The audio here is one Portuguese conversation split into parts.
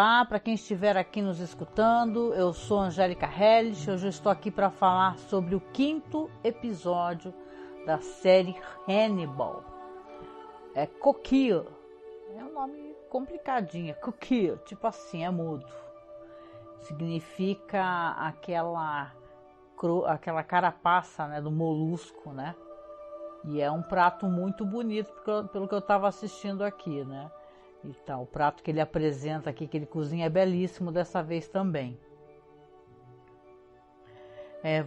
Olá, para quem estiver aqui nos escutando, eu sou Angélica Hellish. Hoje eu estou aqui para falar sobre o 5º episódio da série Hannibal. É Coquille, é um nome complicadinho, Coquille, tipo assim, é mudo. Significa aquela carapaça, né, do molusco, né? E é um prato muito bonito, pelo que eu estava assistindo aqui, né? E tal. O prato que ele apresenta aqui, que ele cozinha, é belíssimo dessa vez também.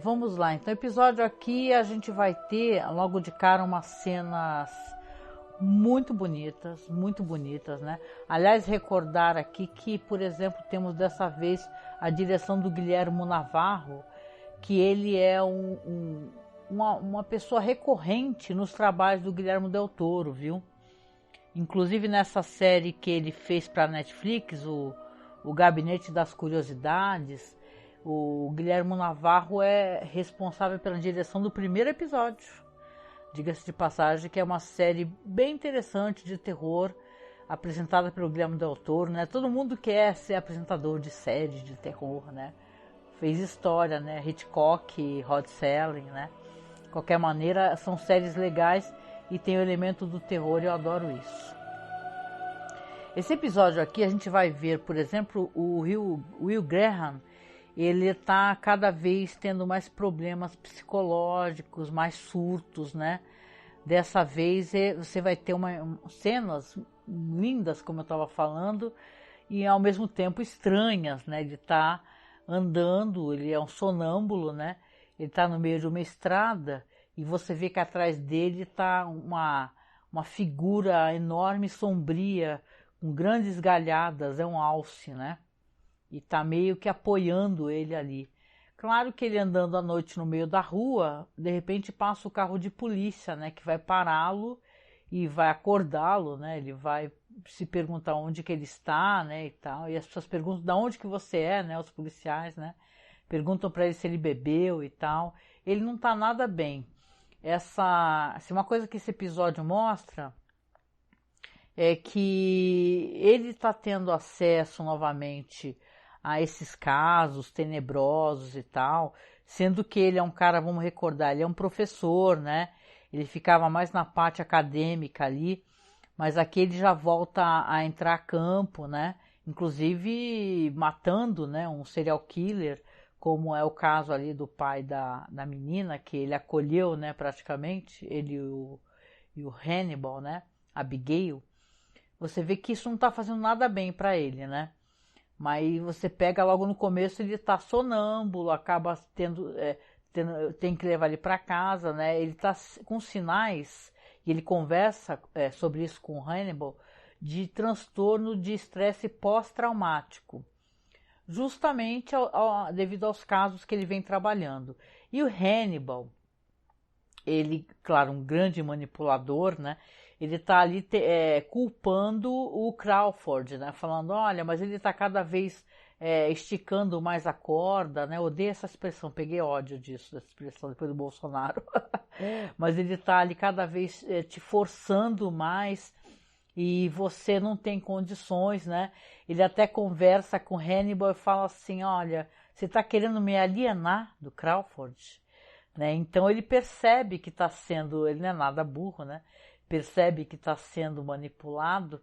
Vamos lá, então episódio aqui a gente vai ter logo de cara umas cenas muito bonitas, né? Aliás, recordar aqui que, por exemplo, temos dessa vez a direção do Guillermo Navarro, que ele é uma pessoa recorrente nos trabalhos do Guillermo del Toro, viu? Inclusive nessa série que ele fez para a Netflix, o Gabinete das Curiosidades, o Guillermo Navarro é responsável pela direção do primeiro episódio. Diga-se de passagem que é uma série bem interessante de terror, apresentada pelo Guillermo del Toro, né? Todo mundo quer ser apresentador de séries de terror, né? Fez história, né? Hitchcock, Rod Serling, né? De qualquer maneira, são séries legais e tem o elemento do terror, eu adoro isso. Esse episódio aqui a gente vai ver, por exemplo, o Will Graham, ele está cada vez tendo mais problemas psicológicos, mais surtos, né? Dessa vez você vai ter cenas lindas, como eu estava falando, e ao mesmo tempo estranhas, né? Ele está andando, ele é um sonâmbulo, né? Ele está no meio de uma estrada e você vê que atrás dele está uma figura enorme, sombria, com grandes galhadas, é um alce, né? E está meio que apoiando ele ali. Claro que ele andando à noite no meio da rua, de repente passa o carro de polícia, né? Que vai pará-lo e vai acordá-lo, né? Ele vai se perguntar onde que ele está, né? E tal. E as pessoas perguntam de onde que você é, né? Os policiais, né? Perguntam para ele se ele bebeu e tal. Ele não está nada bem. Uma coisa que esse episódio mostra é que ele está tendo acesso novamente a esses casos tenebrosos e tal, sendo que ele é um cara, vamos recordar, ele é um professor, né? Ele ficava mais na parte acadêmica ali, mas aqui ele já volta a entrar a campo, né? Inclusive matando, né, um serial killer, como é o caso ali do pai da menina, que ele acolheu, né, praticamente, ele e o Hannibal, né, Abigail. Você vê que isso não está fazendo nada bem para ele, né? Mas você pega logo no começo, ele está sonâmbulo, acaba tem que levar ele para casa, né? Ele está com sinais, e ele conversa sobre isso com o Hannibal, de transtorno de estresse pós-traumático. Justamente devido aos casos que ele vem trabalhando. E o Hannibal, ele, claro, um grande manipulador, né? Ele está ali culpando o Crawford, né? Falando, olha, mas ele está cada vez esticando mais a corda, né? Eu odeio essa expressão, peguei ódio dessa expressão depois do Bolsonaro. Mas ele está ali cada vez te forçando mais e você não tem condições, né? Ele até conversa com Hannibal e fala assim, olha, você está querendo me alienar do Crawford? Né? Então ele percebe que está sendo, ele não é nada burro, né? Percebe que está sendo manipulado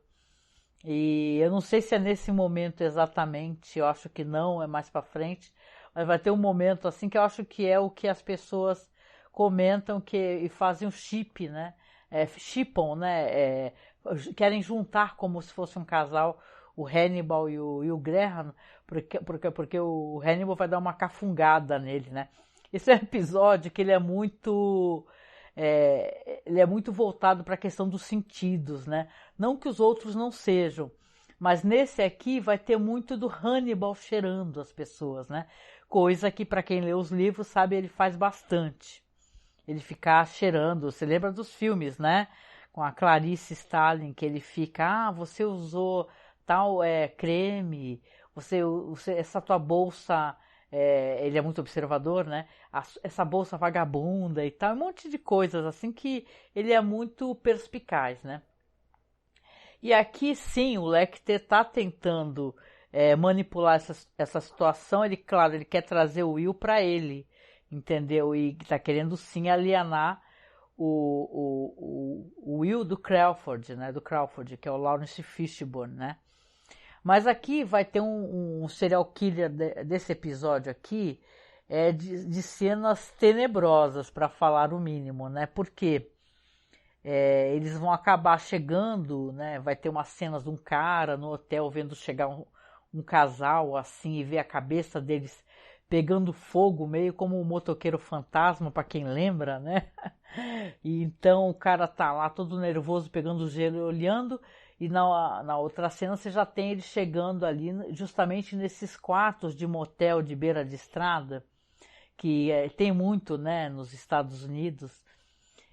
e eu não sei se é nesse momento exatamente, eu acho que não, é mais para frente, mas vai ter um momento assim que eu acho que é o que as pessoas comentam e fazem o chip, né? Shippam, né? Querem juntar como se fosse um casal, o Hannibal e o Graham, porque o Hannibal vai dar uma cafungada nele, né? Esse é um episódio que ele é muito voltado para a questão dos sentidos, né? Não que os outros não sejam, mas nesse aqui vai ter muito do Hannibal cheirando as pessoas, né? Coisa que, para quem lê os livros, sabe, ele faz bastante. Ele fica cheirando, você lembra dos filmes, né? Com a Clarice Starling, que ele fica, você usou tal creme, essa tua bolsa, ele é muito observador, né? Essa bolsa vagabunda e tal, um monte de coisas assim que ele é muito perspicaz, né? E aqui sim, o Lecter está tentando manipular essa situação. Ele, claro, ele quer trazer o Will para ele, entendeu? E tá querendo sim alienar o Will do Crawford, né? Do Crawford, que é o Lawrence Fishburne, né? Mas aqui vai ter um serial killer desse episódio aqui, de cenas tenebrosas, para falar o mínimo, né? Porque eles vão acabar chegando, né? Vai ter umas cenas de um cara no hotel vendo chegar um casal assim e ver a cabeça deles pegando fogo, meio como um motoqueiro fantasma, para quem lembra, né? E então o cara tá lá todo nervoso, pegando gelo e olhando, e na outra cena você já tem ele chegando ali justamente nesses quartos de motel de beira de estrada, que tem muito, né, nos Estados Unidos,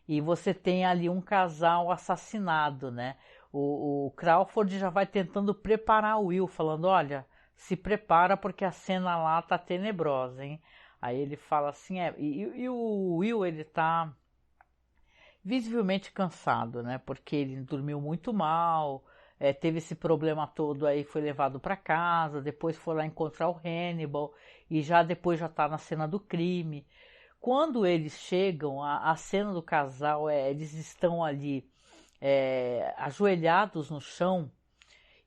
e você tem ali um casal assassinado, né? O Crawford já vai tentando preparar o Will, falando, olha, se prepara porque a cena lá tá tenebrosa, hein? Aí ele fala assim, e o Will, ele tá visivelmente cansado, né? Porque ele dormiu muito mal, teve esse problema todo aí, foi levado para casa, depois foi lá encontrar o Hannibal, e já depois já tá na cena do crime. Quando eles chegam, a cena do casal, eles estão ali ajoelhados no chão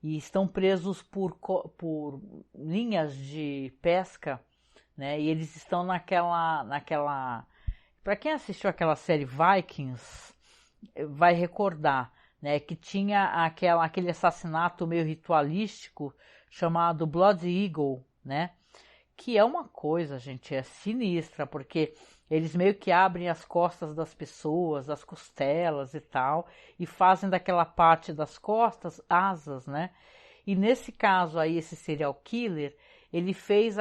e estão presos por linhas de pesca, né? E eles estão naquela. Para quem assistiu aquela série Vikings, vai recordar, né, que tinha aquele assassinato meio ritualístico chamado Blood Eagle, né? Que é uma coisa, gente, sinistra, porque eles meio que abrem as costas das pessoas, as costelas e tal, e fazem daquela parte das costas asas, né? E nesse caso aí, esse serial killer, ele fez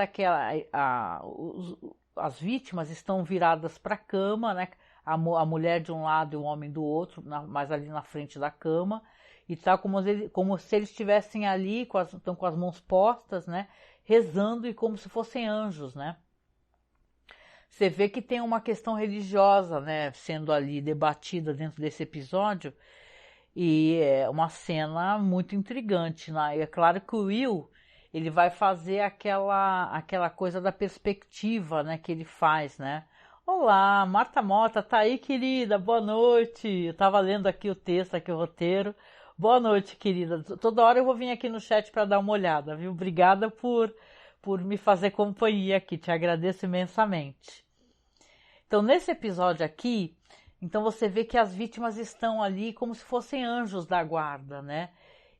as vítimas estão viradas para a cama, né? A mulher de um lado e o homem do outro, mais ali na frente da cama, e tá como se eles estivessem ali, estão com as mãos postas, né? Rezando e como se fossem anjos, né? Você vê que tem uma questão religiosa, né, sendo ali debatida dentro desse episódio, e é uma cena muito intrigante, né? E é claro que o Will, ele vai fazer aquela coisa da perspectiva, né, que ele faz, né? Olá, Marta Mota, tá aí, querida? Boa noite. Eu tava lendo aqui o texto, aqui o roteiro. Boa noite, querida. Toda hora eu vou vir aqui no chat para dar uma olhada, viu? Obrigada por me fazer companhia aqui, te agradeço imensamente. Então, nesse episódio aqui, então você vê que as vítimas estão ali como se fossem anjos da guarda, né?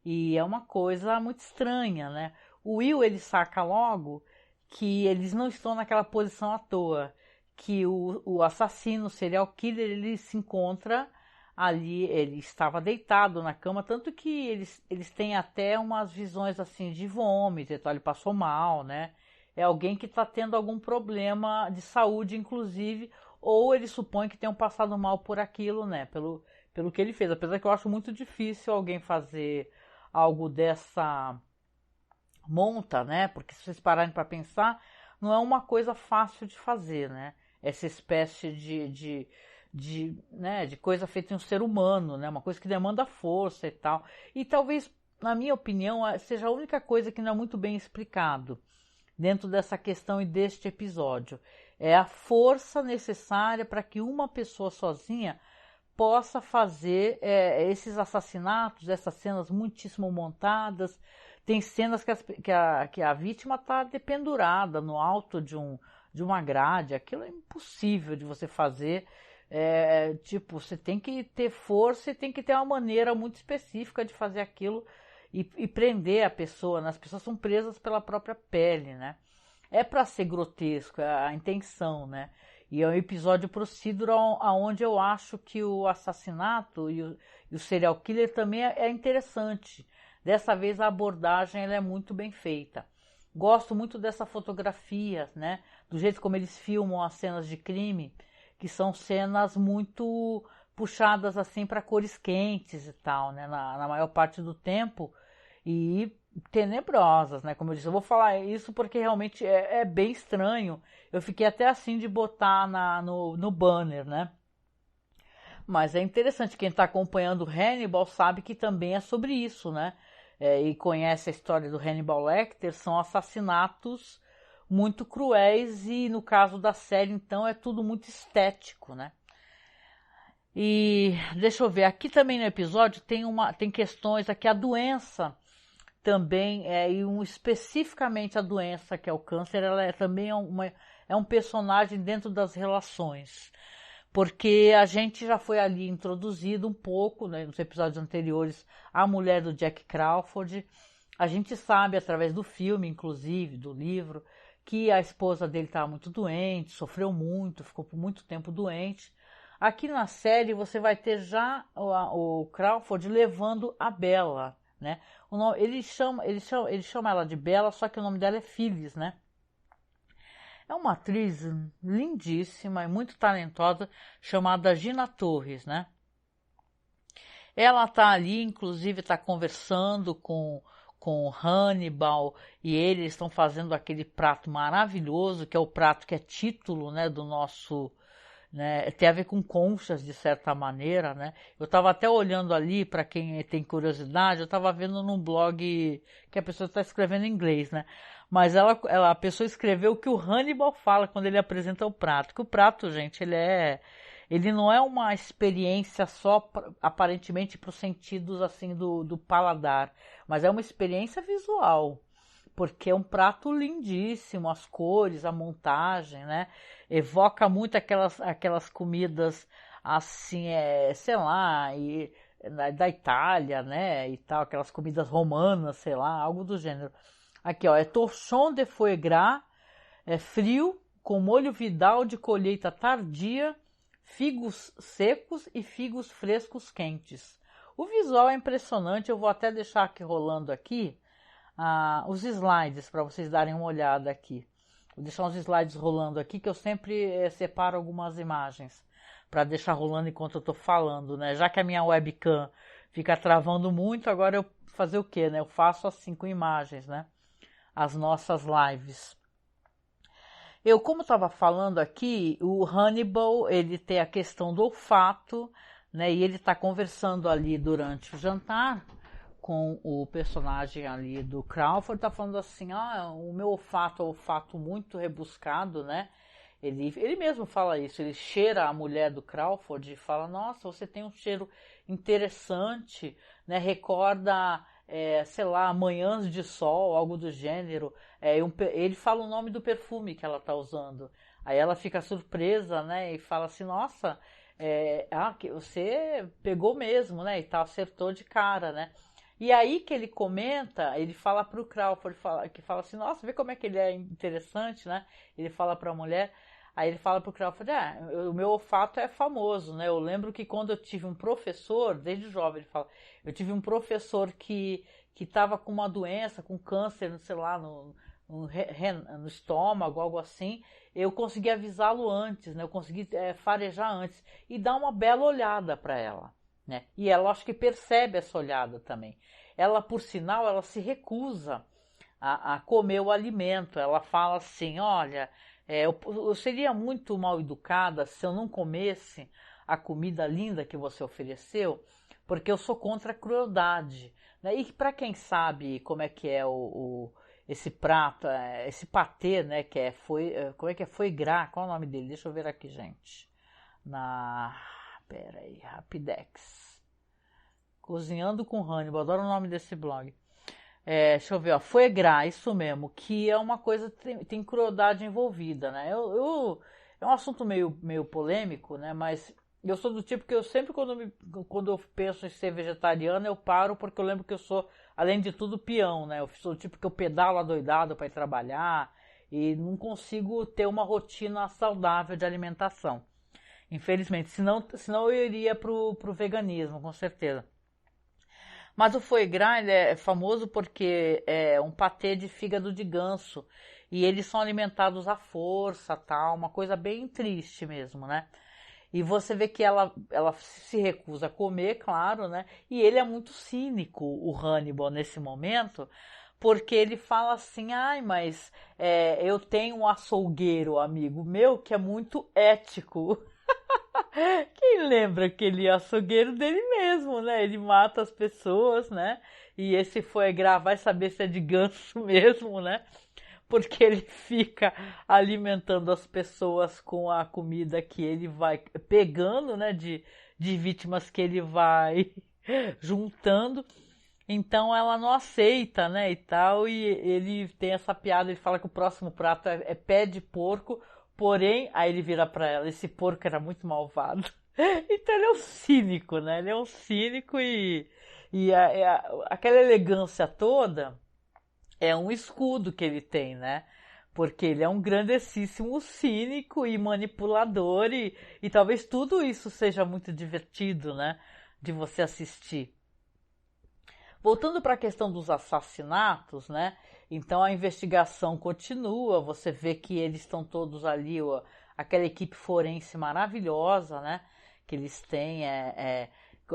E é uma coisa muito estranha, né? O Will, ele saca logo que eles não estão naquela posição à toa, que o assassino, o serial killer, ele se encontra ali, ele estava deitado na cama, tanto que eles têm até umas visões assim de vômito, então ele passou mal, né? É alguém que está tendo algum problema de saúde, inclusive, ou ele supõe que tenham passado mal por aquilo, né? Pelo que ele fez. Apesar que eu acho muito difícil alguém fazer algo dessa monta, né? Porque se vocês pararem para pensar, não é uma coisa fácil de fazer, né? Essa espécie né, de coisa feita em um ser humano, né? Uma coisa que demanda força e tal. E talvez, na minha opinião, seja a única coisa que não é muito bem explicado dentro dessa questão e deste episódio. É a força necessária para que uma pessoa sozinha possa fazer esses assassinatos, essas cenas muitíssimo montadas. Tem cenas que a vítima está dependurada no alto de uma grade. Aquilo é impossível de você fazer. Tipo, você tem que ter força e tem que ter uma maneira muito específica de fazer aquilo e prender a pessoa, né? As pessoas são presas pela própria pele, né? É para ser grotesco, é a intenção, né? E é um episódio procedural onde eu acho que o assassinato e o serial killer também é interessante. Dessa vez a abordagem ela é muito bem feita. Gosto muito dessa fotografia, né? Do jeito como eles filmam as cenas de crime, que são cenas muito puxadas assim para cores quentes e tal, né? Na maior parte do tempo. E tenebrosas, né? Como eu disse, eu vou falar isso porque realmente é bem estranho. Eu fiquei até assim de botar no banner, né? Mas é interessante, quem está acompanhando Hannibal sabe que também é sobre isso, né? e conhece a história do Hannibal Lecter, são assassinatos muito cruéis e no caso da série, então, é tudo muito estético, né? E deixa eu ver, aqui também no episódio tem questões aqui, a doença também, especificamente a doença que é o câncer, ela também é um personagem dentro das relações. Porque a gente já foi ali introduzido um pouco, né, nos episódios anteriores, a mulher do Jack Crawford. A gente sabe, através do filme, inclusive, do livro, que a esposa dele estava muito doente, sofreu muito, ficou por muito tempo doente. Aqui na série você vai ter já o Crawford levando a Bella, né? Ele chama ela de Bella, só que o nome dela é Phyllis, né? É uma atriz lindíssima e muito talentosa, chamada Gina Torres, né? Ela tá ali, inclusive está conversando com o Hannibal e eles estão fazendo aquele prato maravilhoso, que é o prato que é título, né, do nosso, né, tem a ver com conchas de certa maneira, né? Eu estava até olhando ali, para quem tem curiosidade, eu estava vendo num blog que a pessoa está escrevendo em inglês, né? Mas a pessoa escreveu o que o Hannibal fala quando ele apresenta o prato. Que o prato, gente, ele não é uma experiência só aparentemente para os sentidos assim do paladar, mas é uma experiência visual, porque é um prato lindíssimo, as cores, a montagem, né? Evoca muito aquelas comidas assim, sei lá, da Itália, né? E tal, aquelas comidas romanas, sei lá, algo do gênero. Aqui, ó, é torchon de foie gras, é frio, com molho Vidal de colheita tardia, figos secos e figos frescos quentes. O visual é impressionante, eu vou até deixar aqui rolando aqui os slides para vocês darem uma olhada aqui. Vou deixar uns slides rolando aqui, que eu sempre separo algumas imagens para deixar rolando enquanto eu estou falando, né? Já que a minha webcam fica travando muito, agora eu fazer o quê, né? Eu faço assim com imagens, né? As nossas lives. Eu, como estava falando aqui, o Hannibal, ele tem a questão do olfato, né? E ele está conversando ali durante o jantar com o personagem ali do Crawford, tá falando assim, o meu olfato é um olfato muito rebuscado, né? Ele mesmo fala isso, ele cheira a mulher do Crawford e fala, nossa, você tem um cheiro interessante, né? Recorda, sei lá, manhãs de sol, algo do gênero. Ele fala o nome do perfume que ela tá usando. Aí ela fica surpresa, né? E fala assim, nossa, que você pegou mesmo, né? E tal, acertou de cara, né? E aí que ele comenta, ele fala pro Crawford, que fala assim, nossa, vê como é que ele é interessante, né? Ele fala pra mulher, aí ele fala pro Crawford, o meu olfato é famoso, né? Eu lembro que quando eu tive um professor, desde jovem ele fala, eu tive um professor que tava com uma doença, com câncer, sei lá, no estômago, algo assim, eu consegui avisá-lo antes, né? Eu consegui farejar antes e dar uma bela olhada para ela. Né? E ela acho que percebe essa olhada também. Ela, por sinal, ela se recusa a comer o alimento. Ela fala assim, olha, eu seria muito mal educada se eu não comesse a comida linda que você ofereceu, porque eu sou contra a crueldade. Né? E para quem sabe como é que é esse prato, esse patê, né, que como é que é? Foie gras, qual é o nome dele? Deixa eu ver aqui, gente. Pera aí, Rapidex. Cozinhando com Hannibal, adoro o nome desse blog. Deixa eu ver, foie gras, isso mesmo, que é uma coisa, tem crueldade envolvida, né? É um assunto meio polêmico, né? Mas eu sou do tipo que eu sempre, quando eu penso em ser vegetariana, eu paro, porque eu lembro que eu sou, além de tudo, peão, né? Eu sou do tipo que eu pedalo adoidado para ir trabalhar e não consigo ter uma rotina saudável de alimentação. Infelizmente, senão eu iria pro veganismo, com certeza. Mas o foie gras ele é famoso porque é um patê de fígado de ganso e eles são alimentados à força, tal, uma coisa bem triste mesmo, né? E você vê que ela se recusa a comer, claro, né? E ele é muito cínico, o Hannibal, nesse momento, porque ele fala assim, mas eu tenho um açougueiro, amigo meu, que é muito ético. Quem lembra que ele é açougueiro dele mesmo, né? Ele mata as pessoas, né? E esse foi gravar, vai saber se é de ganso mesmo, né? Porque ele fica alimentando as pessoas com a comida que ele vai pegando, né? De vítimas que ele vai juntando. Então ela não aceita, né, e tal, e ele tem essa piada, ele fala que o próximo prato é pé de porco, porém, aí ele vira pra ela, esse porco era muito malvado. Então ele é um cínico, né, ele é um cínico aquela elegância toda é um escudo que ele tem, né, porque ele é um grandessíssimo cínico e manipulador e talvez tudo isso seja muito divertido, né, de você assistir. Voltando para a questão dos assassinatos, né? Então a investigação continua, você vê que eles estão todos ali, aquela equipe forense maravilhosa, né? Que eles têm,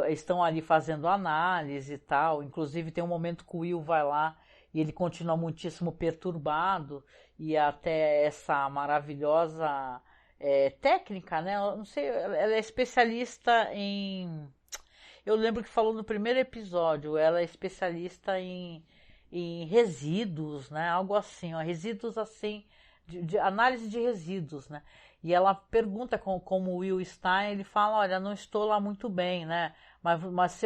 estão ali fazendo análise e tal. Inclusive tem um momento que o Will vai lá e ele continua muitíssimo perturbado e até essa maravilhosa técnica, né? Eu não sei, ela é especialista em. Eu lembro que falou no primeiro episódio, ela é especialista em resíduos, né? Algo assim, ó, resíduos assim, de análise de resíduos, né? E ela pergunta como o Will está, e ele fala, olha, não estou lá muito bem, né? Mas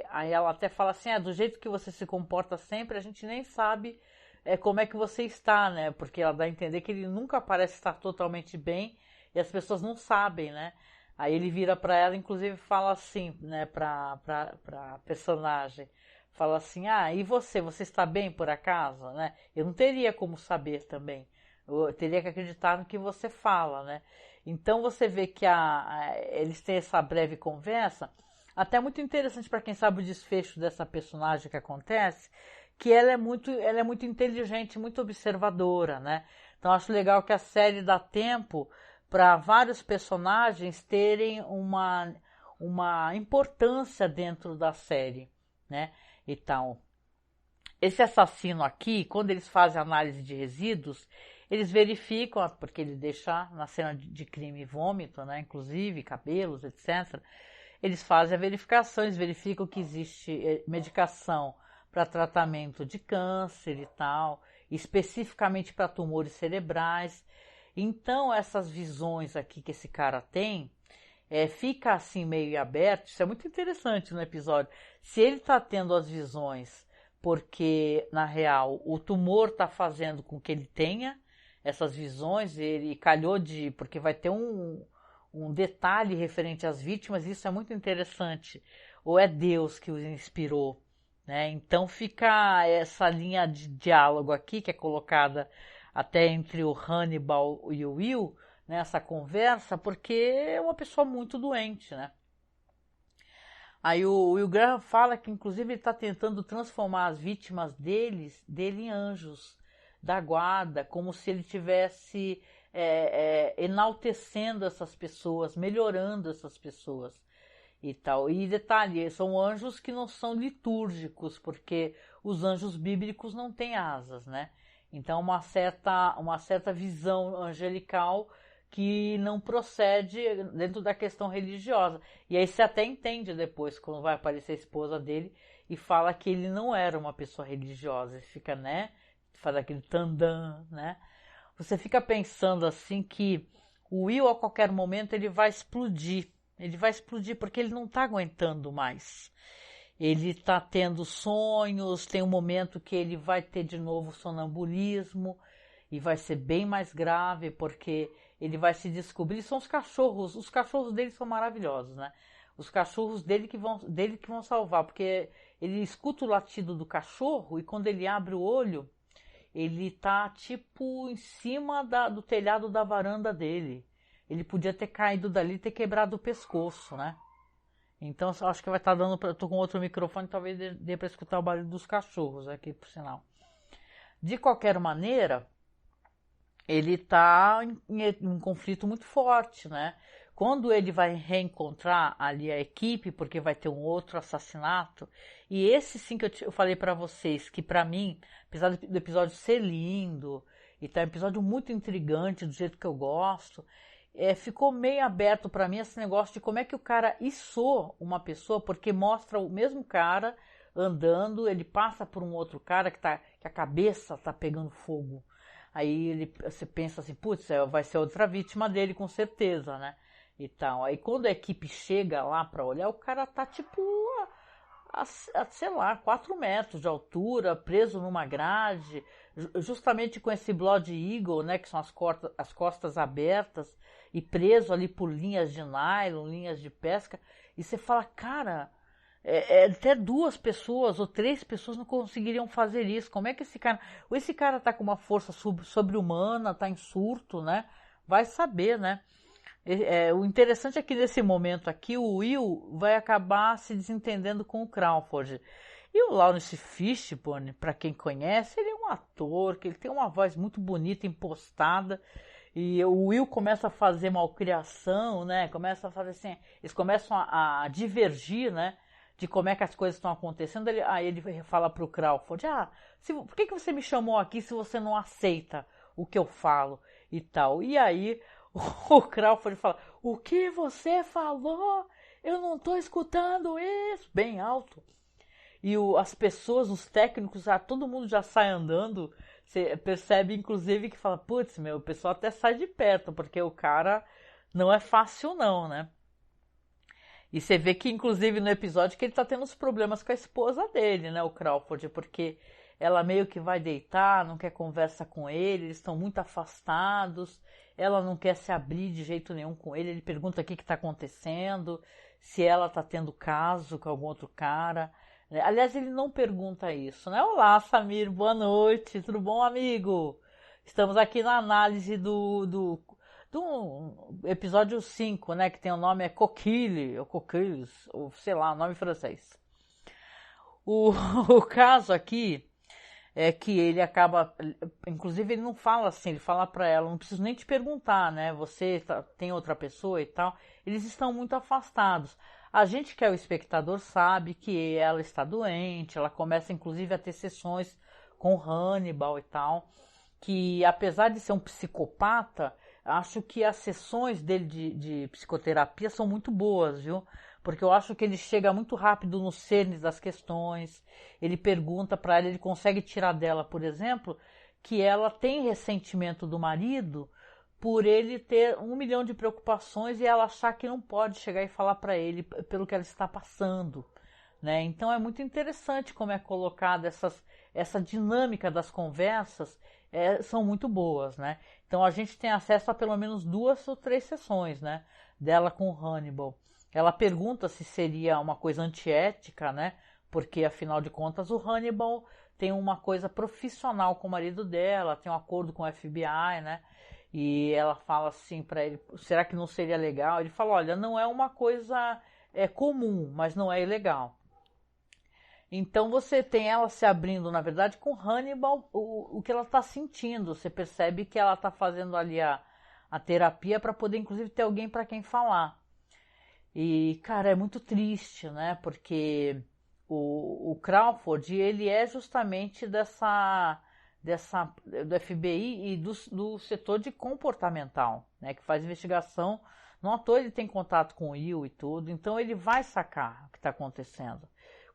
aí ela até fala assim, do jeito que você se comporta sempre, a gente nem sabe como é que você está, né? Porque ela dá a entender que ele nunca parece estar totalmente bem e as pessoas não sabem, né? Aí ele vira pra ela, inclusive fala assim, né, pra personagem, fala assim, e você? Você está bem por acaso, né? Eu não teria como saber também, eu teria que acreditar no que você fala, né? Então você vê que eles têm essa breve conversa, até muito interessante para quem sabe o desfecho dessa personagem que acontece, que ela é muito inteligente, muito observadora, né? Então acho legal que a série dá tempo para vários personagens terem uma importância dentro da série, né? Então, esse assassino aqui, quando eles fazem análise de resíduos, eles verificam, porque ele deixa na cena de crime vômito, né? Inclusive cabelos, etc. Eles fazem a verificação, eles verificam que existe medicação para tratamento de câncer e tal, especificamente para tumores cerebrais. Então, essas visões aqui que esse cara tem, fica assim meio aberto, isso é muito interessante no episódio. Se ele está tendo as visões porque, na real, o tumor está fazendo com que ele tenha essas visões, ele calhou porque vai ter um detalhe referente às vítimas, isso é muito interessante. Ou é Deus que os inspirou, né? Então fica essa linha de diálogo aqui que é colocada até entre o Hannibal e o Will, né, essa conversa, porque é uma pessoa muito doente, né? Aí o Will Graham fala que inclusive ele está tentando transformar as vítimas dele em anjos da guarda, como se ele tivesse enaltecendo essas pessoas, melhorando essas pessoas e tal. E detalhe, são anjos que não são litúrgicos, porque os anjos bíblicos não têm asas, né? Então uma certa visão angelical que não procede dentro da questão religiosa. E aí você até entende depois, quando vai aparecer a esposa dele e fala que ele não era uma pessoa religiosa. Ele fica, né? Faz aquele tandã, né? Você fica pensando assim que o Will a qualquer momento ele vai explodir. Ele vai explodir porque ele não está aguentando mais. Ele está tendo sonhos, tem um momento que ele vai ter de novo sonambulismo e vai ser bem mais grave porque ele vai se descobrir. São os cachorros dele são maravilhosos, né? Os cachorros dele que vão salvar, porque ele escuta o latido do cachorro e quando ele abre o olho, ele tá tipo em cima do telhado da varanda dele. Ele podia ter caído dali e ter quebrado o pescoço, né? Então acho que vai estar dando. Eu tô com outro microfone, talvez dê para escutar o barulho dos cachorros aqui, por sinal. De qualquer maneira, ele está em um conflito muito forte, né? Quando ele vai reencontrar ali a equipe, porque vai ter um outro assassinato, e esse sim que eu falei para vocês, que para mim, apesar do episódio ser lindo, e tá um episódio muito intrigante, do jeito que eu gosto, ficou meio aberto para mim esse negócio de como é que o cara içou uma pessoa, porque mostra o mesmo cara andando, ele passa por um outro cara que a cabeça tá pegando fogo. Aí você pensa assim, putz, vai ser outra vítima dele com certeza, né? E tal. Aí quando a equipe chega lá para olhar, o cara tá tipo sei lá, 4 metros de altura, preso numa grade, justamente com esse Blood Eagle, né, que são as costas abertas, e preso ali por linhas de nylon, linhas de pesca, e você fala, cara, até 2 pessoas ou 3 pessoas não conseguiriam fazer isso, como é que esse cara tá com uma força sobre-humana, tá em surto, né, vai saber, né. O interessante é que nesse momento aqui o Will vai acabar se desentendendo com o Crawford. E o Lawrence Fishburne, para quem conhece, ele é um ator, que ele tem uma voz muito bonita, impostada. E o Will começa a fazer malcriação, né? Começa a fazer assim, eles começam a divergir, né? De como é que as coisas estão acontecendo. Aí ele fala pro Crawford, por que você me chamou aqui se você não aceita o que eu falo e tal? E aí o Crawford fala, o que você falou? Eu não tô escutando isso. Bem alto. E as pessoas, os técnicos, todo mundo já sai andando. Você percebe, inclusive, que fala, putz, o pessoal até sai de perto, porque o cara não é fácil não, né? E você vê que, inclusive, no episódio, que ele tá tendo uns problemas com a esposa dele, né, o Crawford, porque ela meio que vai deitar, não quer conversa com ele, eles estão muito afastados, ela não quer se abrir de jeito nenhum com ele pergunta o que está acontecendo, se ela está tendo caso com algum outro cara. Aliás, ele não pergunta isso, né? Olá, Samir, boa noite, tudo bom, amigo? Estamos aqui na análise do episódio 5, né? Que tem o nome Coquille, ou Coquilles, ou sei lá, nome francês. O caso aqui é que ele acaba, inclusive ele não fala assim, ele fala pra ela, não preciso nem te perguntar, né, você tem outra pessoa e tal, eles estão muito afastados. A gente que é o espectador sabe que ela está doente, ela começa inclusive a ter sessões com Hannibal e tal, que apesar de ser um psicopata, acho que as sessões dele de psicoterapia são muito boas, viu? Porque eu acho que ele chega muito rápido no cerne das questões, ele pergunta para ela, ele consegue tirar dela, por exemplo, que ela tem ressentimento do marido por ele ter 1 milhão de preocupações e ela achar que não pode chegar e falar para ele pelo que ela está passando, né? Então é muito interessante como é colocada essa dinâmica das conversas, são muito boas, né? Então a gente tem acesso a pelo menos 2 ou 3 sessões, né? Dela com Hannibal. Ela pergunta se seria uma coisa antiética, né? Porque, afinal de contas, o Hannibal tem uma coisa profissional com o marido dela, tem um acordo com o FBI, né? E ela fala assim para ele, será que não seria legal? Ele fala, olha, não é uma coisa comum, mas não é ilegal. Então você tem ela se abrindo, na verdade, com Hannibal, o que ela está sentindo. Você percebe que ela está fazendo ali a terapia para poder, inclusive, ter alguém para quem falar. E, cara, é muito triste, né? Porque o Crawford, ele é justamente do FBI e do setor de comportamental, né? Que faz investigação. No ator ele tem contato com o Will e tudo, então ele vai sacar o que está acontecendo.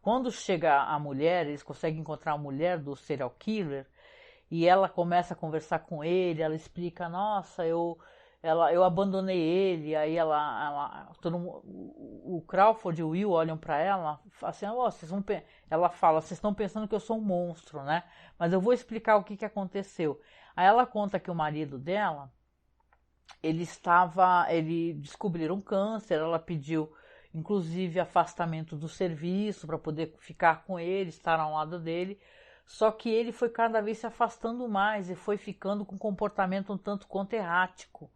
Quando chega a mulher, eles conseguem encontrar a mulher do serial killer e ela começa a conversar com ele, ela explica, nossa, eu abandonei ele, aí o Crawford e o Will olham para ela, assim, ela fala, vocês estão pensando que eu sou um monstro, né? Mas eu vou explicar o que aconteceu. Aí ela conta que o marido dela, ele descobriram um câncer, ela pediu, inclusive, afastamento do serviço para poder ficar com ele, estar ao lado dele. Só que ele foi cada vez se afastando mais e foi ficando com um comportamento um tanto quanto errático,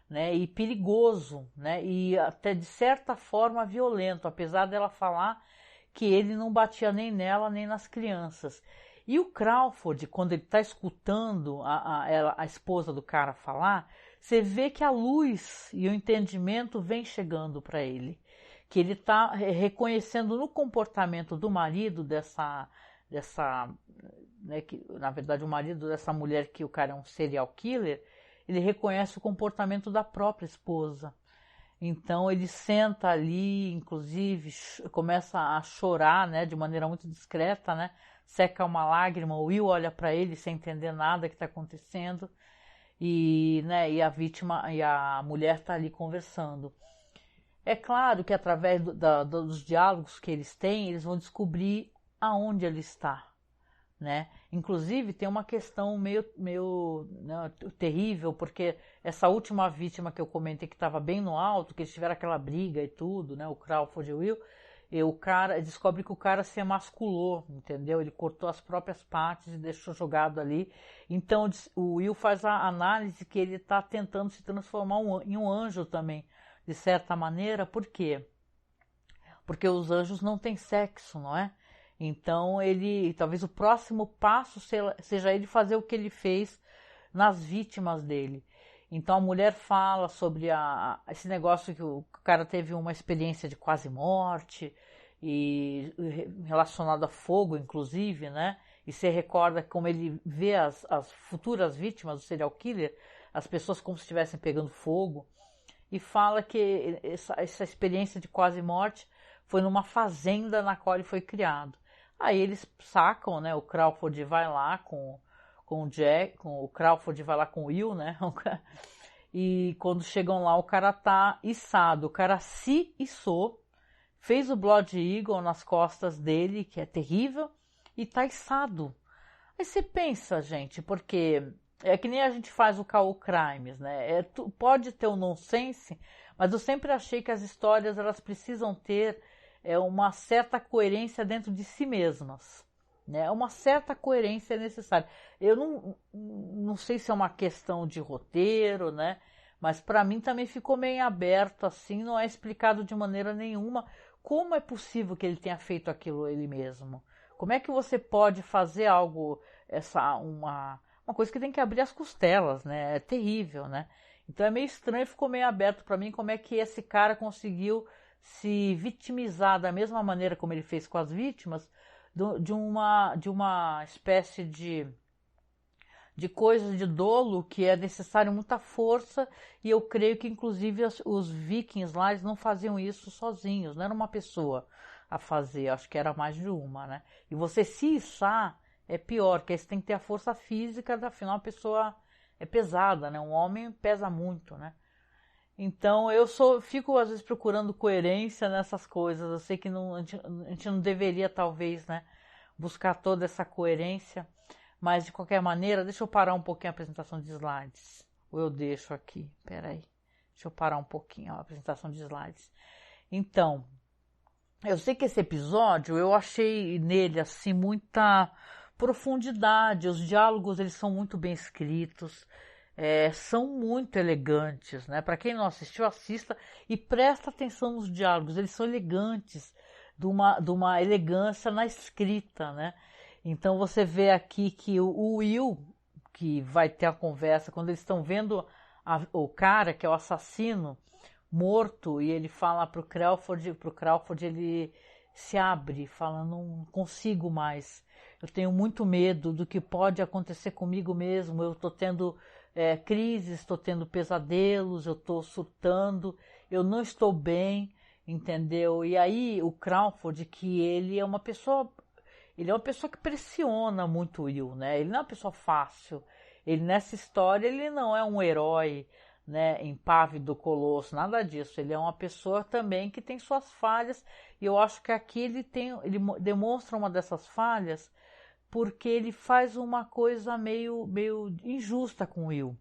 né, e perigoso, né, e até de certa forma violento, apesar dela falar que ele não batia nem nela nem nas crianças. E o Crawford, quando ele está escutando a esposa do cara falar, você vê que a luz e o entendimento vem chegando para ele, que ele está reconhecendo no comportamento do marido dessa né, que na verdade o marido dessa mulher, que o cara é um serial killer, ele reconhece o comportamento da própria esposa. Então ele senta ali, inclusive começa a chorar, né, de maneira muito discreta, né, seca uma lágrima, o Will olha para ele sem entender nada que está acontecendo e a vítima e a mulher está ali conversando. É claro que através dos diálogos que eles têm, eles vão descobrir aonde ele está, né? Inclusive tem uma questão meio né, terrível, porque essa última vítima que eu comentei que estava bem no alto, que eles tiveram aquela briga e tudo, né? O Crawford e o Will, e o cara descobre que o cara se emasculou, entendeu? Ele cortou as próprias partes e deixou jogado ali. Então o Will faz a análise que ele está tentando se transformar em um anjo também, de certa maneira. Por quê? Porque os anjos não têm sexo, não é? Então talvez o próximo passo seja ele fazer o que ele fez nas vítimas dele. Então a mulher fala sobre esse negócio que o cara teve uma experiência de quase morte e relacionado a fogo, inclusive, né? E você recorda como ele vê as futuras vítimas do serial killer, as pessoas como se estivessem pegando fogo, e fala que essa experiência de quase morte foi numa fazenda na qual ele foi criado. Aí eles sacam, né? O Crawford vai lá com o Jack, o Crawford vai lá com o Will, né? E quando chegam lá, o cara tá içado. O cara se içou, fez o Blood Eagle nas costas dele, que é terrível, e tá içado. Aí você pensa, gente, porque é que nem a gente faz o Call Crimes, né? Pode ter um nonsense, mas eu sempre achei que as histórias elas precisam ter uma certa coerência dentro de si mesmas. Né? Uma certa coerência é necessária. Eu não sei se é uma questão de roteiro, né? Mas para mim também ficou meio aberto assim, não é explicado de maneira nenhuma como é possível que ele tenha feito aquilo ele mesmo. Como é que você pode fazer algo, uma coisa que tem que abrir as costelas, né? É terrível, né? Então é meio estranho, ficou meio aberto para mim como é que esse cara conseguiu se vitimizar da mesma maneira como ele fez com as vítimas, de uma espécie de coisa de dolo que é necessário muita força, e eu creio que inclusive os vikings lá eles não faziam isso sozinhos, não era uma pessoa a fazer, acho que era mais de uma, né? E você se içar é pior, porque aí você tem que ter a força física, afinal a pessoa é pesada, né? Um homem pesa muito, né? Então eu fico às vezes procurando coerência nessas coisas. Eu sei que a gente não deveria talvez, né, buscar toda essa coerência, mas de qualquer maneira, deixa eu parar um pouquinho a apresentação de slides. Ou eu deixo aqui, peraí, deixa eu parar um pouquinho a apresentação de slides. Então, eu sei que esse episódio eu achei nele assim muita profundidade, os diálogos eles são muito bem escritos. São muito elegantes, né? Para quem não assistiu, assista e presta atenção nos diálogos. Eles são elegantes, de uma elegância na escrita, né? Então você vê aqui que o Will, que vai ter a conversa, quando eles estão vendo o cara, que é o assassino, morto, e ele fala pro Crawford ele se abre, fala, não consigo mais. Eu tenho muito medo do que pode acontecer comigo mesmo. Eu estou tendo crises, estou tendo pesadelos, eu estou surtando, eu não estou bem, entendeu? E aí o Crawford, que ele é uma pessoa que pressiona muito o Will, né? Ele não é uma pessoa fácil. Ele nessa história ele não é um herói, né, impávido, colosso, nada disso. Ele é uma pessoa também que tem suas falhas, e eu acho que aqui ele demonstra uma dessas falhas porque ele faz uma coisa meio injusta com o Will.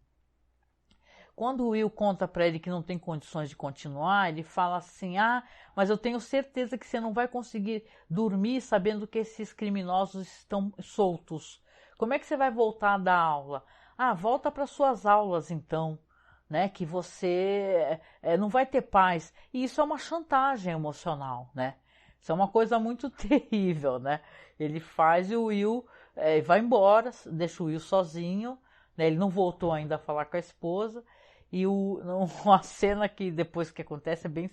Quando o Will conta para ele que não tem condições de continuar, ele fala assim, mas eu tenho certeza que você não vai conseguir dormir sabendo que esses criminosos estão soltos. Como é que você vai voltar a dar aula? Volta para suas aulas então, né? Que você não vai ter paz. E isso é uma chantagem emocional, né? Isso é uma coisa muito terrível, né? Ele faz e o Will vai embora, deixa o Will sozinho, né? Ele não voltou ainda a falar com a esposa. E uma cena que depois que acontece é bem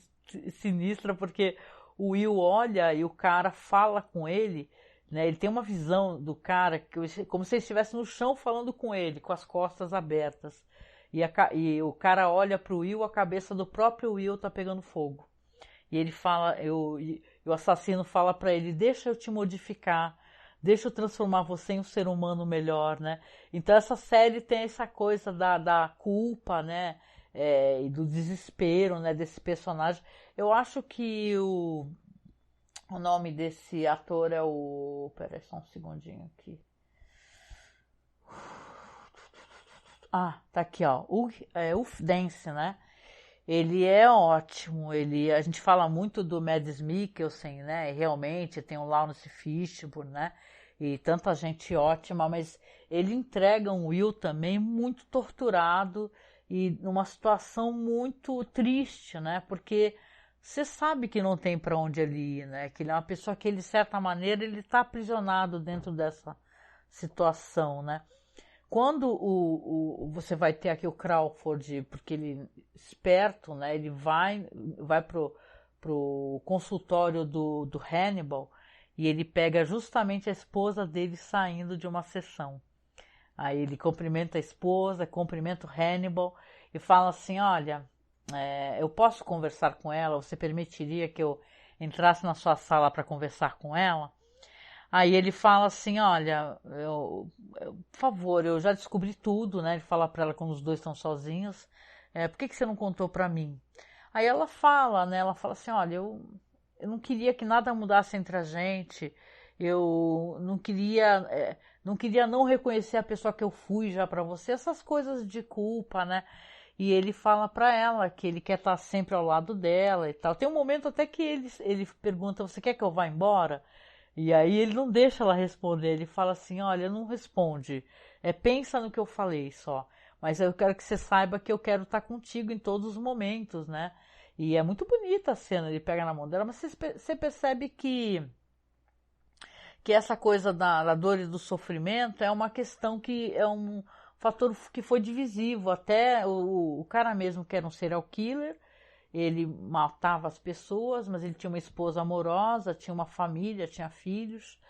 sinistra, porque o Will olha e o cara fala com ele, né? Ele tem uma visão do cara como se ele estivesse no chão falando com ele, com as costas abertas. e o cara olha pro Will, a cabeça do próprio Will tá pegando fogo. E ele fala, o assassino fala pra ele, deixa eu te modificar, deixa eu transformar você em um ser humano melhor, né? Então essa série tem essa coisa da culpa, né? E do desespero, né? Desse personagem. Eu acho que o nome desse ator é o... Peraí, só um segundinho aqui. Ah, tá aqui, ó. Uf Dance, né? Ele é ótimo. A gente fala muito do Mads Mikkelsen, né? E realmente tem o Lawrence Fishburne, né? E tanta gente ótima, mas ele entrega um Will também muito torturado e numa situação muito triste, né? Porque você sabe que não tem para onde ele ir, né? Que ele é uma pessoa que, de certa maneira, ele está aprisionado dentro dessa situação, né? Quando você vai ter aqui o Crawford, porque ele esperto, né? Ele vai pro consultório do Hannibal e ele pega justamente a esposa dele saindo de uma sessão. Aí ele cumprimenta a esposa, cumprimenta o Hannibal e fala assim, olha, eu posso conversar com ela? Você permitiria que eu entrasse na sua sala para conversar com ela? Aí ele fala assim, olha, por favor, eu já descobri tudo, né? Ele fala para ela quando os dois estão sozinhos, por que você não contou para mim? Aí ela fala, né? Ela fala assim, olha, eu não queria que nada mudasse entre a gente, eu não queria não reconhecer a pessoa que eu fui já para você, essas coisas de culpa, né? E ele fala para ela que ele quer estar sempre ao lado dela e tal. Tem um momento até que ele pergunta, você quer que eu vá embora? E aí ele não deixa ela responder, ele fala assim, olha, não responde, pensa no que eu falei só, mas eu quero que você saiba que eu quero estar contigo em todos os momentos, né? E é muito bonita a cena, ele pega na mão dela, mas você percebe que essa coisa da dor e do sofrimento é uma questão que é um fator que foi divisivo, até o cara mesmo que era um serial killer, ele matava as pessoas, mas ele tinha uma esposa amorosa, tinha uma família, tinha filhos.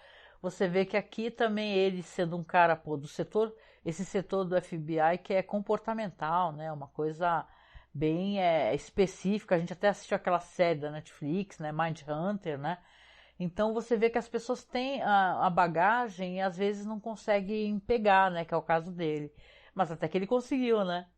Você vê que aqui também ele sendo um cara do setor, esse setor do FBI que é comportamental, né? Uma coisa bem específica. A gente até assistiu aquela série da Netflix, né? Mindhunter, né? Então você vê que as pessoas têm a bagagem e às vezes não conseguem pegar, né? Que é o caso dele. Mas até que ele conseguiu, né?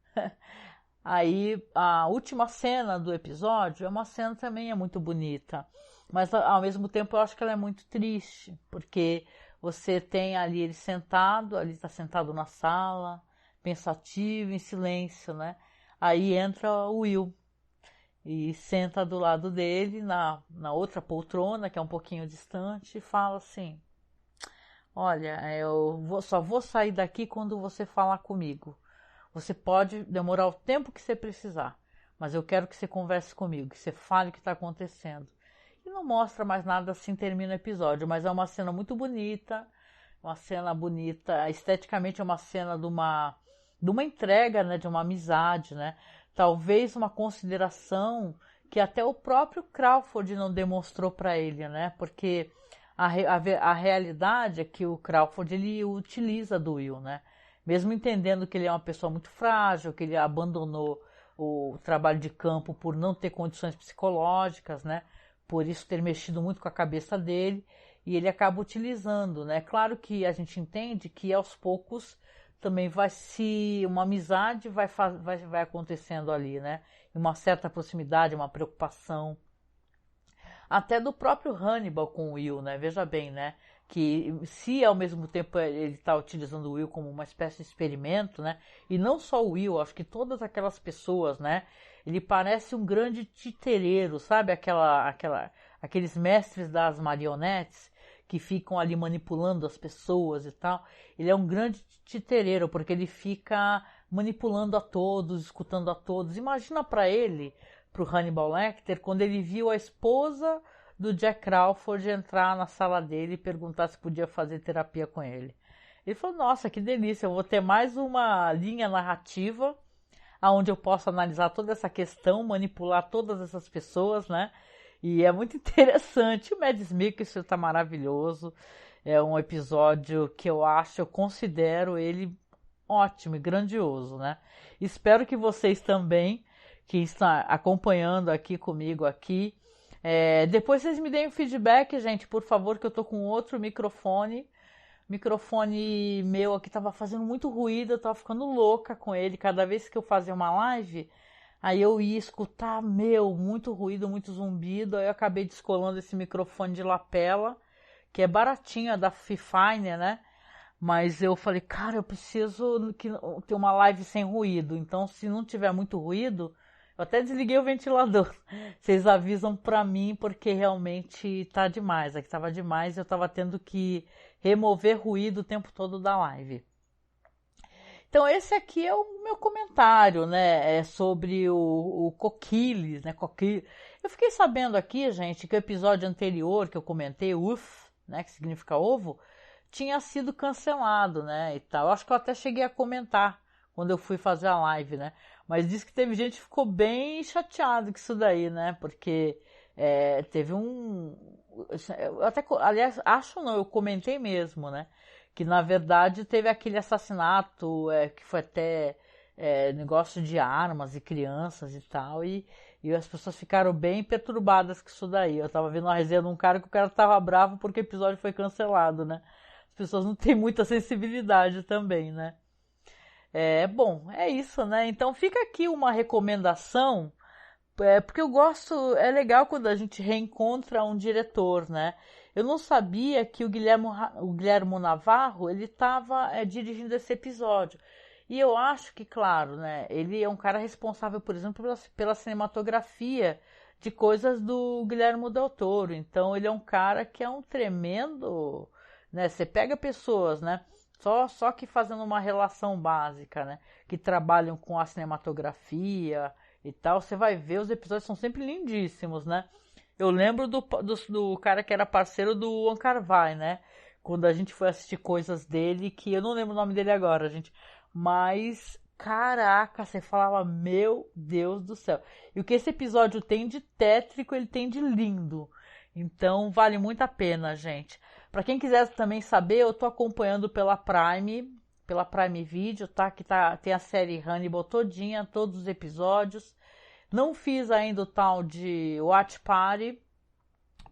Aí a última cena do episódio é uma cena também muito bonita, mas ao mesmo tempo eu acho que ela é muito triste, porque você tem ali ele sentado, ali está sentado na sala, pensativo, em silêncio, né? Aí entra o Will e senta do lado dele na outra poltrona, que é um pouquinho distante, e fala assim, olha, só vou sair daqui quando você falar comigo. Você pode demorar o tempo que você precisar, mas eu quero que você converse comigo, que você fale o que está acontecendo. E não mostra mais nada assim, termina o episódio, mas é uma cena muito bonita, esteticamente é uma cena de uma entrega, né, de uma amizade, né? Talvez uma consideração que até o próprio Crawford não demonstrou para ele, né? Porque a realidade é que o Crawford ele utiliza do Will, né? Mesmo entendendo que ele é uma pessoa muito frágil, que ele abandonou o trabalho de campo por não ter condições psicológicas, né? Por isso ter mexido muito com a cabeça dele, e ele acaba utilizando, né? Claro que a gente entende que aos poucos também uma amizade vai acontecendo ali, né? Uma certa proximidade, uma preocupação. Até do próprio Hannibal com o Will, né? Veja bem, né? Que se ao mesmo tempo ele está utilizando o Will como uma espécie de experimento, né? E não só o Will, acho que todas aquelas pessoas, né? Ele parece um grande titereiro, sabe? Aqueles mestres das marionetes que ficam ali manipulando as pessoas e tal. Ele é um grande titereiro porque ele fica manipulando a todos, escutando a todos. Imagina para ele, para o Hannibal Lecter, quando ele viu a esposa do Jack Crawford entrar na sala dele e perguntar se podia fazer terapia com ele. Ele falou, nossa, que delícia, eu vou ter mais uma linha narrativa onde eu posso analisar toda essa questão, manipular todas essas pessoas, né? E é muito interessante. O Mads Mikkelsen está maravilhoso. É um episódio que eu considero ele ótimo e grandioso, né? Espero que vocês também, que estão acompanhando aqui comigo aqui, depois vocês me deem um feedback, gente, por favor, que eu tô com outro microfone. O microfone meu aqui tava fazendo muito ruído, eu tava ficando louca com ele. Cada vez que eu fazia uma live, aí eu ia escutar, muito ruído, muito zumbido. Aí eu acabei descolando esse microfone de lapela, que é baratinho, é da Fifine, né? Mas eu falei, cara, eu preciso ter uma live sem ruído. Então, se não tiver muito ruído, eu até desliguei o ventilador. Vocês avisam pra mim, porque realmente tá demais. Aqui tava demais, eu tava tendo que remover ruído o tempo todo da live. Então, esse aqui é o meu comentário, né? É sobre o Coquilles, né? Coquilles. Eu fiquei sabendo aqui, gente, que o episódio anterior que eu comentei, né? Que significa ovo, tinha sido cancelado, né? E tal. Eu acho que eu até cheguei a comentar quando eu fui fazer a live, né? Mas disse que teve gente que ficou bem chateado com isso daí, né? Porque teve eu até, aliás, acho não, eu comentei mesmo, né? Que na verdade teve aquele assassinato que foi até negócio de armas e crianças e tal, e as pessoas ficaram bem perturbadas com isso daí. Eu tava vendo uma resenha de um cara que o cara tava bravo porque o episódio foi cancelado, né? As pessoas não têm muita sensibilidade também, né? Bom, é isso, né? Então fica aqui uma recomendação, porque eu gosto, é legal quando a gente reencontra um diretor, né? Eu não sabia que o Guilherme Navarro, ele estava dirigindo esse episódio. E eu acho que, claro, né? Ele é um cara responsável, por exemplo, pela cinematografia de coisas do Guilherme Del Toro. Então ele é um cara que é um tremendo, né? Você pega pessoas, né? Só que fazendo uma relação básica, né? Que trabalham com a cinematografia e tal, você vai ver, os episódios são sempre lindíssimos, né? Eu lembro do cara que era parceiro do Wong Kar-wai, né? Quando a gente foi assistir coisas dele, que eu não lembro o nome dele agora, gente. Mas, caraca, você falava, meu Deus do céu. E o que esse episódio tem de tétrico, ele tem de lindo. Então, vale muito a pena, gente. Para quem quiser também saber, eu tô acompanhando pela Prime Video, tá? Tem a série Hannibal todinha, todos os episódios. Não fiz ainda o tal de Watch Party,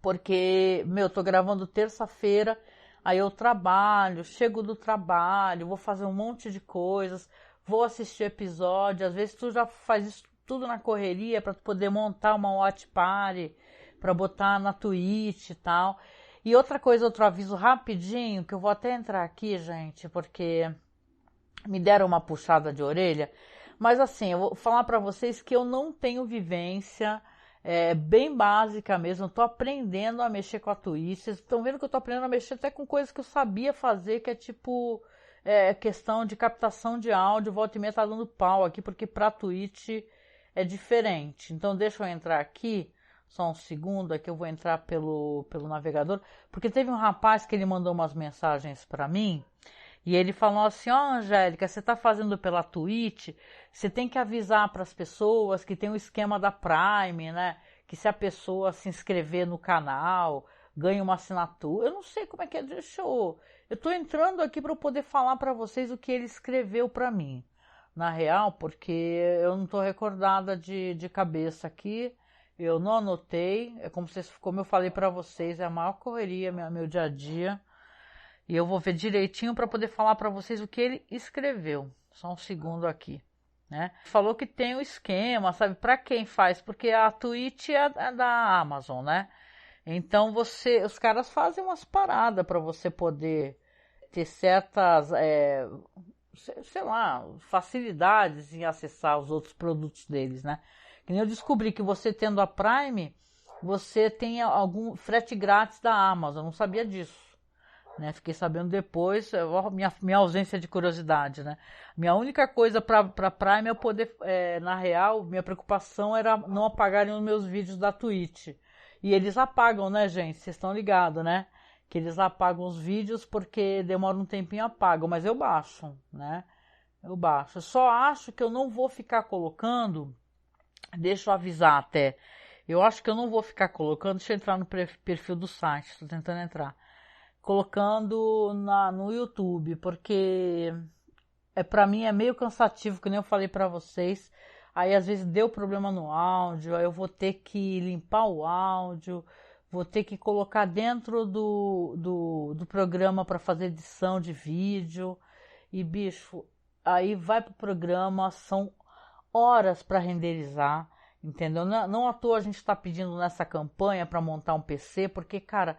porque, tô gravando terça-feira, aí eu trabalho, chego do trabalho, vou fazer um monte de coisas, vou assistir episódio, às vezes tu já faz isso tudo na correria para poder montar uma Watch Party, para botar na Twitch e tal. E outra coisa, outro aviso rapidinho, que eu vou até entrar aqui, gente, porque me deram uma puxada de orelha. Mas assim, eu vou falar para vocês que eu não tenho vivência bem básica mesmo. Eu tô aprendendo a mexer com a Twitch. Vocês estão vendo que eu tô aprendendo a mexer até com coisas que eu sabia fazer, que é tipo questão de captação de áudio. Volta e meia tá dando pau aqui, porque pra Twitch é diferente. Então deixa eu entrar aqui. Só um segundo, aqui eu vou entrar pelo navegador, porque teve um rapaz que ele mandou umas mensagens para mim, e ele falou assim, Angélica, você tá fazendo pela Twitch, você tem que avisar para as pessoas que tem o esquema da Prime, né, que se a pessoa se inscrever no canal, ganha uma assinatura, eu não sei como é que é, eu tô entrando aqui para eu poder falar para vocês o que ele escreveu para mim, na real, porque eu não tô recordada de cabeça aqui. Eu não anotei, como eu falei para vocês, é a maior correria, meu dia a dia. E eu vou ver direitinho para poder falar para vocês o que ele escreveu. Só um segundo aqui, né? Falou que tem o esquema, sabe? Para quem faz? Porque a Twitch é da Amazon, né? Então os caras fazem umas paradas para você poder ter certas, sei lá, facilidades em acessar os outros produtos deles, né? Que nem eu descobri que você tendo a Prime, você tem algum frete grátis da Amazon. Eu não sabia disso, né? Fiquei sabendo depois, minha ausência de curiosidade, né? Minha única coisa para Prime é eu poder, na real, minha preocupação era não apagarem os meus vídeos da Twitch. E eles apagam, né, gente? Vocês estão ligados, né? Que eles apagam os vídeos porque demora um tempinho apagam, mas eu baixo, né? Eu baixo. Eu só acho que eu não vou ficar colocando. Deixa eu avisar até. Eu acho que eu não vou ficar colocando. Deixa eu entrar no perfil do site. Estou tentando entrar. Colocando no YouTube, porque Para mim é meio cansativo, que nem eu falei para vocês. Aí às vezes deu problema no áudio, aí eu vou ter que limpar o áudio, vou ter que colocar dentro do programa para fazer edição de vídeo. E bicho, aí vai pro programa, são horas para renderizar, entendeu? Não à toa a gente está pedindo nessa campanha para montar um PC, porque, cara,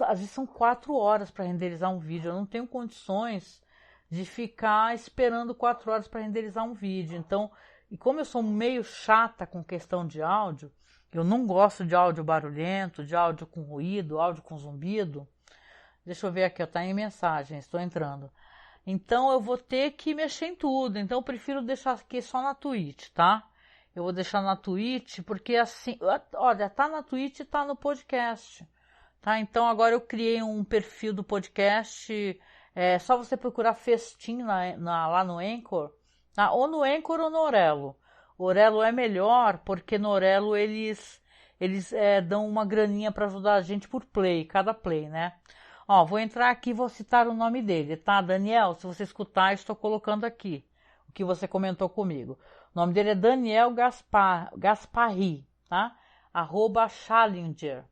às vezes são 4 horas para renderizar um vídeo. Eu não tenho condições de ficar esperando 4 horas para renderizar um vídeo. Então, e como eu sou meio chata com questão de áudio, eu não gosto de áudio barulhento, de áudio com ruído, áudio com zumbido. Deixa eu ver aqui, tá em mensagens, estou entrando. Então eu vou ter que mexer em tudo. Então eu prefiro deixar aqui só na Twitch, tá? Eu vou deixar na Twitch porque assim, olha, tá na Twitch e tá no podcast, tá? Então agora eu criei um perfil do podcast. É só você procurar Festim lá no Anchor, tá? Ou no Anchor ou no Orelo. O Orelo é melhor porque no Orelo eles dão uma graninha para ajudar a gente por play, cada play, né? Ó, vou entrar aqui e vou citar o nome dele, tá? Daniel, se você escutar, estou colocando aqui o que você comentou comigo. O nome dele é Daniel Gasparri, tá? @Challenger.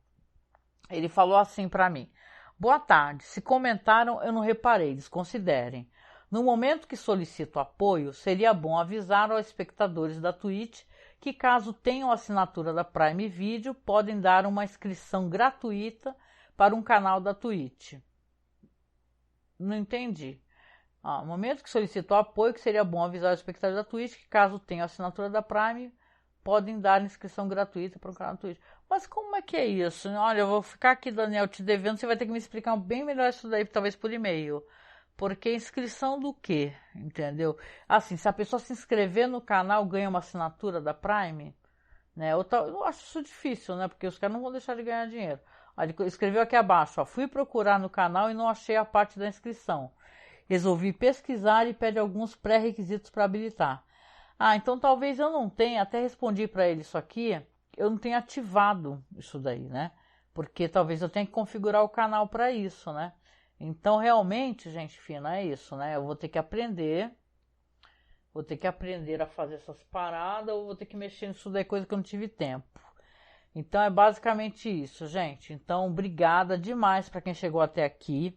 Ele falou assim para mim: boa tarde, se comentaram eu não reparei, desconsiderem. No momento que solicito apoio, seria bom avisar aos espectadores da Twitch que, caso tenham assinatura da Prime Video, podem dar uma inscrição gratuita para um canal da Twitch. Não entendi. No momento que solicitou apoio, que seria bom avisar os espectadores da Twitch que, caso tenham assinatura da Prime, podem dar inscrição gratuita para um canal da Twitch. Mas como é que é isso? Olha, eu vou ficar aqui, Daniel, te devendo, você vai ter que me explicar bem melhor isso daí, talvez por e-mail. Porque inscrição do quê? Entendeu? Assim, se a pessoa se inscrever no canal, ganha uma assinatura da Prime, né? Eu acho isso difícil, né? Porque os caras não vão deixar de ganhar dinheiro. Ele escreveu aqui abaixo, ó, fui procurar no canal e não achei a parte da inscrição. Resolvi pesquisar e pede alguns pré-requisitos para habilitar. Então talvez eu não tenha, até respondi para ele isso aqui, eu não tenha ativado isso daí, né? Porque talvez eu tenha que configurar o canal para isso, né? Então realmente, gente fina, é isso, né? Eu vou ter que aprender a fazer essas paradas, ou vou ter que mexer nisso daí, coisa que eu não tive tempo. Então é basicamente isso, gente. Então, obrigada demais para quem chegou até aqui.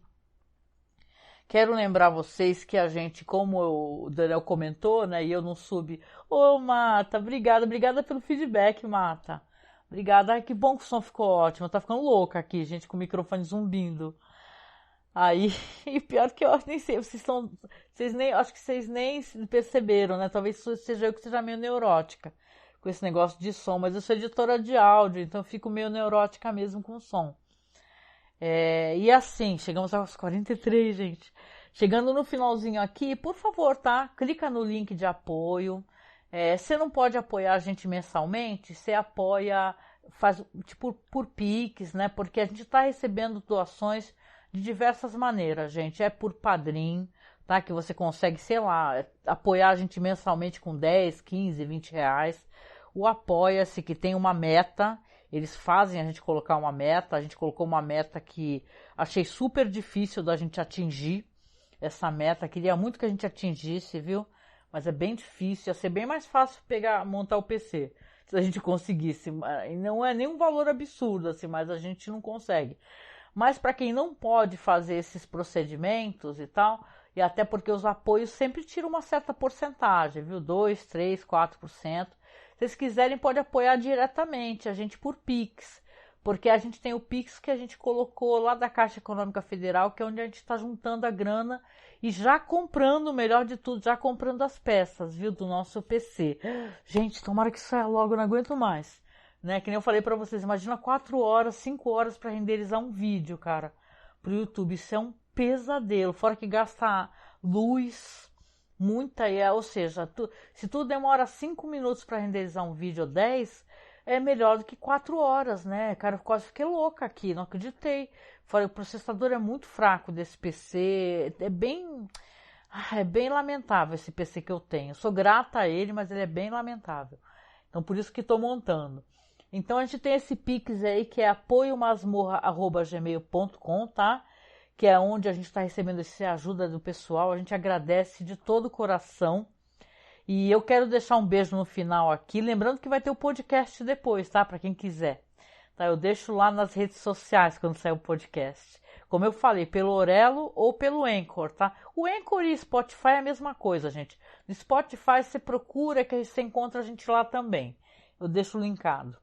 Quero lembrar vocês que a gente, como o Daniel comentou, né, e eu não subi. Ô, Mata, obrigada pelo feedback, Mata. Obrigada, ai, que bom que o som ficou ótimo. Tá ficando louca aqui, gente, com o microfone zumbindo. Aí, e pior que eu nem sei, acho que vocês nem perceberam, né? Talvez seja eu que seja meio neurótica com esse negócio de som, mas eu sou editora de áudio, então eu fico meio neurótica mesmo com o som. E assim, chegamos aos 43, gente. Chegando no finalzinho aqui, por favor, tá? Clica no link de apoio. Você não pode apoiar a gente mensalmente, você apoia, faz tipo por Pix, né? Porque a gente está recebendo doações de diversas maneiras, gente. É por Padrim, tá? Que você consegue, sei lá, apoiar a gente mensalmente com 10, 15, 20 reais. O Apoia-se, que tem uma meta. Eles fazem a gente colocar uma meta. A gente colocou uma meta que achei super difícil da gente atingir. Essa meta, queria muito que a gente atingisse, viu? Mas é bem difícil. Ia ser bem mais fácil montar o PC, se a gente conseguisse. E não é nem um valor absurdo, assim, mas a gente não consegue. Mas para quem não pode fazer esses procedimentos e tal, e até porque os apoios sempre tiram uma certa porcentagem, viu? 2, 3, 4%. Se vocês quiserem, pode apoiar diretamente a gente por Pix, porque a gente tem o Pix que a gente colocou lá da Caixa Econômica Federal, que é onde a gente está juntando a grana e já comprando, o melhor de tudo, já comprando as peças, viu, do nosso PC. Gente, tomara que saia logo, eu não aguento mais. Né? Que nem eu falei pra vocês, imagina 4 horas, 5 horas pra renderizar um vídeo, cara, pro YouTube. Isso é um pesadelo, fora que gasta luz, muita, ou seja, se tu demora 5 minutos pra renderizar um vídeo ou 10, é melhor do que 4 horas, né? Cara, eu quase fiquei louca aqui, não acreditei. Fora, o processador é muito fraco desse PC, é bem lamentável esse PC que eu tenho. Eu sou grata a ele, mas ele é bem lamentável. Então, por isso que estou montando. Então, a gente tem esse Pix aí, que é apoiomasmorra@gmail.com, tá? que é onde a gente está recebendo essa ajuda do pessoal. A gente agradece de todo o coração. E eu quero deixar um beijo no final aqui, lembrando que vai ter o podcast depois, tá? Para quem quiser. Tá? Eu deixo lá nas redes sociais quando sair o podcast. Como eu falei, pelo Orelo ou pelo Anchor, tá? O Anchor e Spotify é a mesma coisa, gente. No Spotify você procura que você encontra a gente lá também. Eu deixo linkado.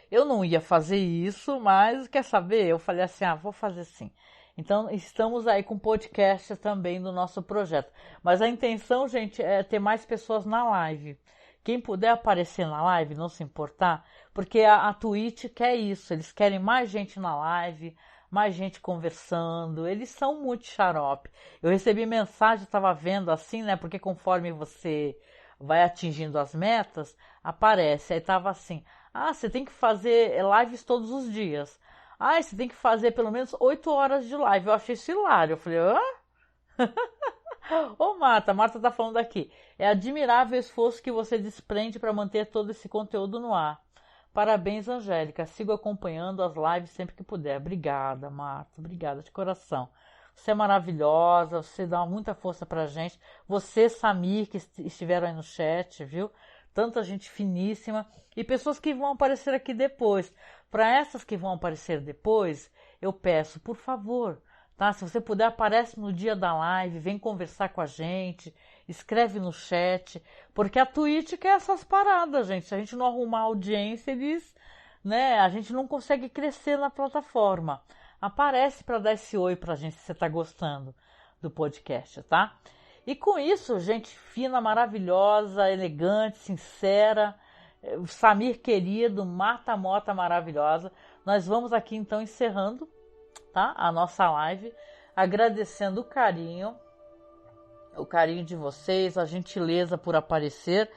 Eu não ia fazer isso, mas quer saber? Eu falei assim, vou fazer sim. Então, estamos aí com podcast também do nosso projeto. Mas a intenção, gente, é ter mais pessoas na live. Quem puder aparecer na live, não se importar, porque a Twitch quer isso. Eles querem mais gente na live, mais gente conversando. Eles são muito xarope. Eu recebi mensagem, estava vendo assim, né? Porque conforme você vai atingindo as metas, aparece. Aí estava assim, você tem que fazer lives todos os dias. Você tem que fazer pelo menos 8 horas de live. Eu achei isso hilário. Eu falei, Ô Marta tá falando aqui. É admirável o esforço que você desprende para manter todo esse conteúdo no ar. Parabéns, Angélica. Sigo acompanhando as lives sempre que puder. Obrigada, Marta. Obrigada de coração. Você é maravilhosa, você dá muita força pra gente. Você, Samir, que estiveram aí no chat, viu? Tanta gente finíssima. E pessoas que vão aparecer aqui depois. Para essas que vão aparecer depois, eu peço, por favor, tá? Se você puder, aparece no dia da live, vem conversar com a gente, escreve no chat, porque a Twitch quer essas paradas, gente. Se a gente não arrumar audiência, a gente não consegue crescer na plataforma. Aparece para dar esse oi pra gente se você tá gostando do podcast, tá? E com isso, gente fina, maravilhosa, elegante, sincera, Samir querido, Marta Mota maravilhosa, nós vamos aqui então encerrando, tá? A nossa live, agradecendo o carinho de vocês, a gentileza por aparecer.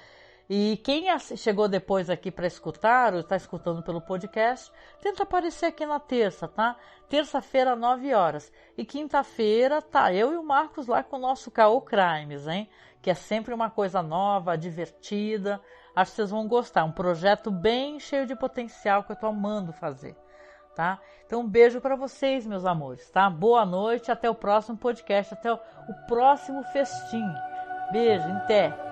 E quem chegou depois aqui para escutar ou está escutando pelo podcast, tenta aparecer aqui na terça, tá? Terça-feira, 9 horas. E quinta-feira, tá eu e o Marcos lá com o nosso Caô Crimes, hein? Que é sempre uma coisa nova, divertida. Acho que vocês vão gostar. Um projeto bem cheio de potencial que eu tô amando fazer, tá? Então, um beijo para vocês, meus amores, tá? Boa noite, até o próximo podcast, até o próximo festim. Beijo, até!